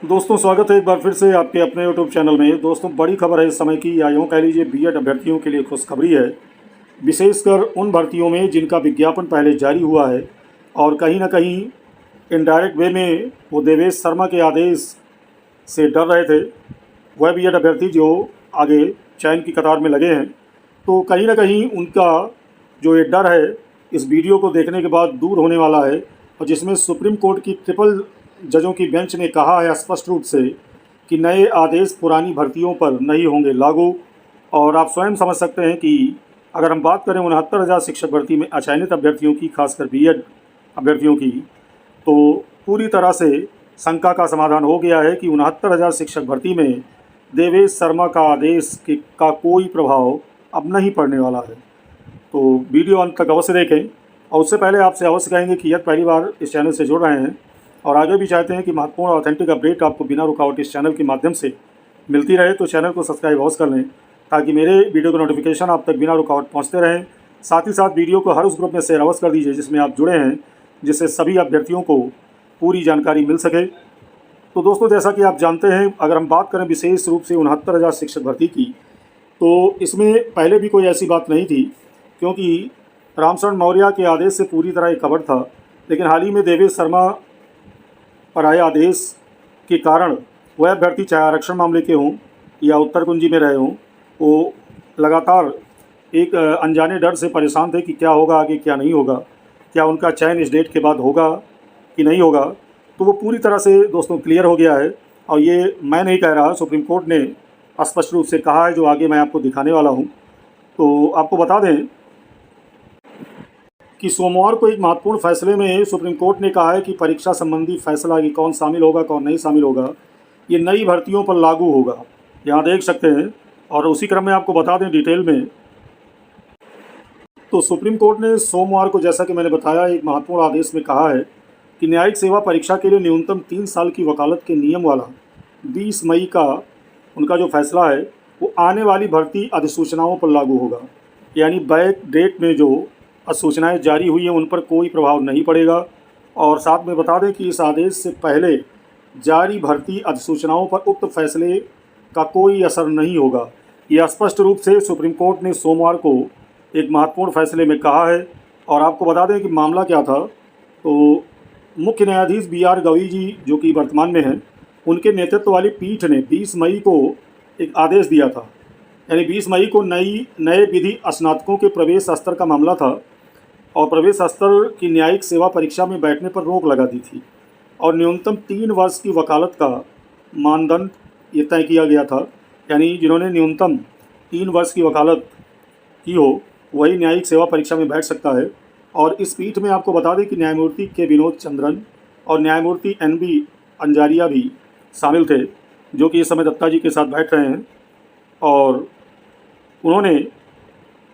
दोस्तों स्वागत है एक बार फिर से आपके अपने यूट्यूब चैनल में। दोस्तों बड़ी खबर है इस समय की, या यूँ कह लीजिए बीएड अभ्यर्थियों के लिए खुशखबरी है। विशेषकर उन भर्तियों में जिनका विज्ञापन पहले जारी हुआ है और कहीं ना कहीं इनडायरेक्ट वे में वो देवेश शर्मा के आदेश से डर रहे थे। वह बीएड अभ्यर्थी जो आगे चयन की कतार में लगे हैं, तो कहीं ना कहीं उनका जो ये डर है इस वीडियो को देखने के बाद दूर होने वाला है। और जिसमें सुप्रीम कोर्ट की ट्रिपल जजों की बेंच ने कहा है स्पष्ट रूप से कि नए आदेश पुरानी भर्तियों पर नहीं होंगे लागू। और आप स्वयं समझ सकते हैं कि अगर हम बात करें 69,000 शिक्षक भर्ती में अचयनित अभ्यर्थियों की, खासकर बीएड अभ्यर्थियों की, तो पूरी तरह से शंका का समाधान हो गया है कि 69,000 शिक्षक भर्ती में देवेश शर्मा का आदेश का कोई प्रभाव अब नहीं पड़ने वाला है। तो वीडियो अंत तक अवश्य देखें। और उससे पहले आपसे अवश्य कहेंगे कि यदि पहली बार इस चैनल से जुड़ रहे हैं और आगे भी चाहते हैं कि महत्वपूर्ण ऑथेंटिक अपडेट आपको बिना रुकावट इस चैनल के माध्यम से मिलती रहे, तो चैनल को सब्सक्राइब अवश्य कर लें ताकि मेरे वीडियो का नोटिफिकेशन आप तक बिना रुकावट पहुंचते रहें। साथ ही साथ वीडियो को हर उस ग्रुप में शेयर अवश्य कर दीजिए जिसमें आप जुड़े हैं, जिससे सभी अभ्यर्थियों को पूरी जानकारी मिल सके। तो दोस्तों जैसा कि आप जानते हैं, अगर हम बात करें विशेष रूप से 69,000 शिक्षक भर्ती की, तो इसमें पहले भी कोई ऐसी बात नहीं थी, क्योंकि रामशरण मौर्य के आदेश से पूरी तरह एक खबर था। लेकिन हाल ही में देवेश शर्मा पर आए आदेश के कारण वह अभ्यर्थी, चाहे आरक्षण मामले के हों या उत्तर कुंजी में रहे हों, वो लगातार एक अनजाने डर से परेशान थे कि क्या होगा आगे, क्या नहीं होगा, क्या उनका चयन इस डेट के बाद होगा कि नहीं होगा। तो वो पूरी तरह से दोस्तों क्लियर हो गया है। और ये मैं नहीं कह रहा, सुप्रीम कोर्ट ने स्पष्ट रूप से कहा है, जो आगे मैं आपको दिखाने वाला हूँ। तो आपको बता दें कि सोमवार को एक महत्वपूर्ण फैसले में सुप्रीम कोर्ट ने कहा है कि परीक्षा संबंधी फैसला कि कौन शामिल होगा कौन नहीं शामिल होगा, ये नई भर्तियों पर लागू होगा। यहाँ देख सकते हैं। और उसी क्रम में आपको बता दें डिटेल में, तो सुप्रीम कोर्ट ने सोमवार को, जैसा कि मैंने बताया, एक महत्वपूर्ण आदेश में कहा है कि न्यायिक सेवा परीक्षा के लिए न्यूनतम 3 साल की वकालत के नियम वाला 20 मई का उनका जो फैसला है वो आने वाली भर्ती अधिसूचनाओं पर लागू होगा। यानी बैक डेट में जो अधिसूचनाएँ जारी हुई हैं उन पर कोई प्रभाव नहीं पड़ेगा। और साथ में बता दें कि इस आदेश से पहले जारी भर्ती अधिसूचनाओं पर उक्त फैसले का कोई असर नहीं होगा। यह स्पष्ट रूप से सुप्रीम कोर्ट ने सोमवार को एक महत्वपूर्ण फैसले में कहा है। और आपको बता दें कि मामला क्या था। तो मुख्य न्यायाधीश BR गवई जी, जो कि वर्तमान में हैं, उनके नेतृत्व वाली पीठ ने 20 मई को एक आदेश दिया था। यानी 20 मई को नए विधि स्नातकों के प्रवेश स्तर का मामला था और प्रवेश स्तर की न्यायिक सेवा परीक्षा में बैठने पर रोक लगा दी थी। और न्यूनतम 3 वर्ष की वकालत का मानदंड ये तय किया गया था। यानी जिन्होंने न्यूनतम 3 वर्ष की वकालत की हो वही न्यायिक सेवा परीक्षा में बैठ सकता है। और इस पीठ में आपको बता दें कि न्यायमूर्ति के विनोद चंद्रन और न्यायमूर्ति NB अंजारिया भी शामिल थे, जो कि इस समय दत्ता जी के साथ बैठ रहे हैं। और उन्होंने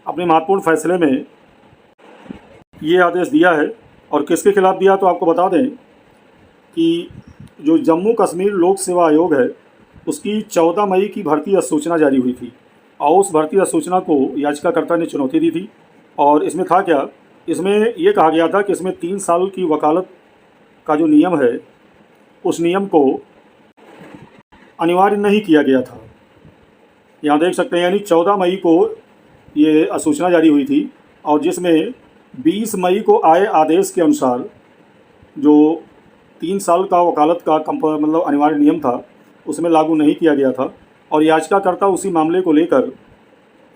अपने महत्वपूर्ण फैसले में ये आदेश दिया है। और किसके खिलाफ दिया, तो आपको बता दें कि जो जम्मू कश्मीर लोक सेवा आयोग है उसकी 14 मई की भर्ती अधिसूचना जारी हुई थी। और उस भर्ती अधिसूचना को याचिकाकर्ता ने चुनौती दी थी। और इसमें था क्या, इसमें यह कहा गया था कि इसमें 3 साल की वकालत का जो नियम है उस नियम को अनिवार्य नहीं किया गया था। यहाँ देख सकते हैं, यानी 14 मई को ये अधिसूचना जारी हुई थी और जिसमें 20 मई को आए आदेश के अनुसार जो 3 साल का वकालत का मतलब अनिवार्य नियम था उसमें लागू नहीं किया गया था। और याचिकाकर्ता उसी मामले को लेकर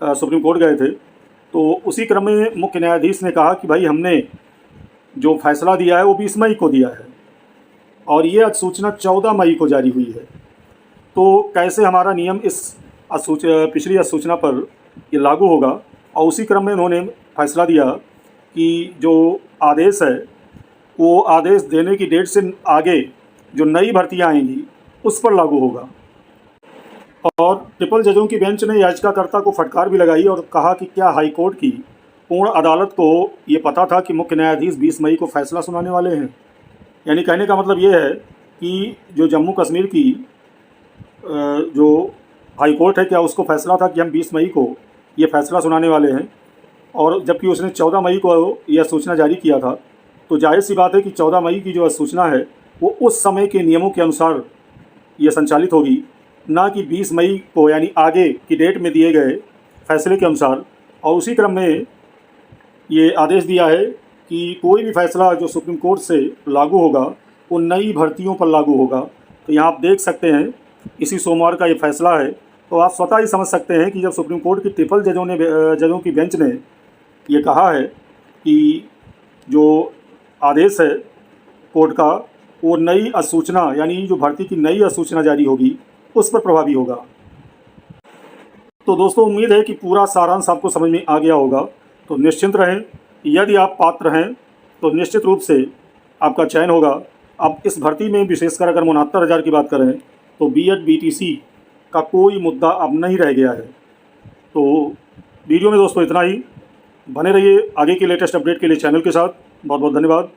सुप्रीम कोर्ट गए थे। तो उसी क्रम में मुख्य न्यायाधीश ने कहा कि भाई हमने जो फैसला दिया है वो 20 मई को दिया है और ये अधिसूचना 14 मई को जारी हुई है, तो कैसे हमारा नियम इस पिछली अधिसूचना पर ये लागू होगा। और उसी क्रम में उन्होंने फैसला दिया कि जो आदेश है वो आदेश देने की डेट से आगे जो नई भर्तियां आएंगी उस पर लागू होगा। और ट्रिपल जजों की बेंच ने याचिकाकर्ता को फटकार भी लगाई और कहा कि क्या हाई कोर्ट की पूर्ण अदालत को ये पता था कि मुख्य न्यायाधीश 20 मई को फैसला सुनाने वाले हैं। यानी कहने का मतलब ये है कि जो जम्मू कश्मीर की जो हाई कोर्ट है, क्या उसको फैसला था कि हम 20 मई को ये फैसला सुनाने वाले हैं। और जबकि उसने 14 मई को यह सूचना जारी किया था, तो जाहिर सी बात है कि 14 मई की जो सूचना है वो उस समय के नियमों के अनुसार ये संचालित होगी, ना कि 20 मई को यानी आगे की डेट में दिए गए फैसले के अनुसार। और उसी क्रम में ये आदेश दिया है कि कोई भी फैसला जो सुप्रीम कोर्ट से लागू होगा वो नई भर्तियों पर लागू होगा। तो यहाँ आप देख सकते हैं इसी सोमवार का ये फैसला है। तो आप स्वतः ही समझ सकते हैं कि जब सुप्रीम कोर्ट की ट्रिपल जजों की बेंच ने ये कहा है कि जो आदेश है कोर्ट का वो नई अधिसूचना यानी जो भर्ती की नई अधिसूचना जारी होगी उस पर प्रभावी होगा। तो दोस्तों उम्मीद है कि पूरा सारांश आपको समझ में आ गया होगा। तो निश्चिंत रहें, यदि आप पात्र हैं तो निश्चित रूप से आपका चयन होगा। अब इस भर्ती में विशेषकर अगर 69,000 की बात करें तो बीएड बीटीसी का कोई मुद्दा अब नहीं रह गया है। तो वीडियो में दोस्तों इतना ही। बने रहिए आगे के लेटेस्ट अपडेट के लिए चैनल के साथ। बहुत बहुत धन्यवाद।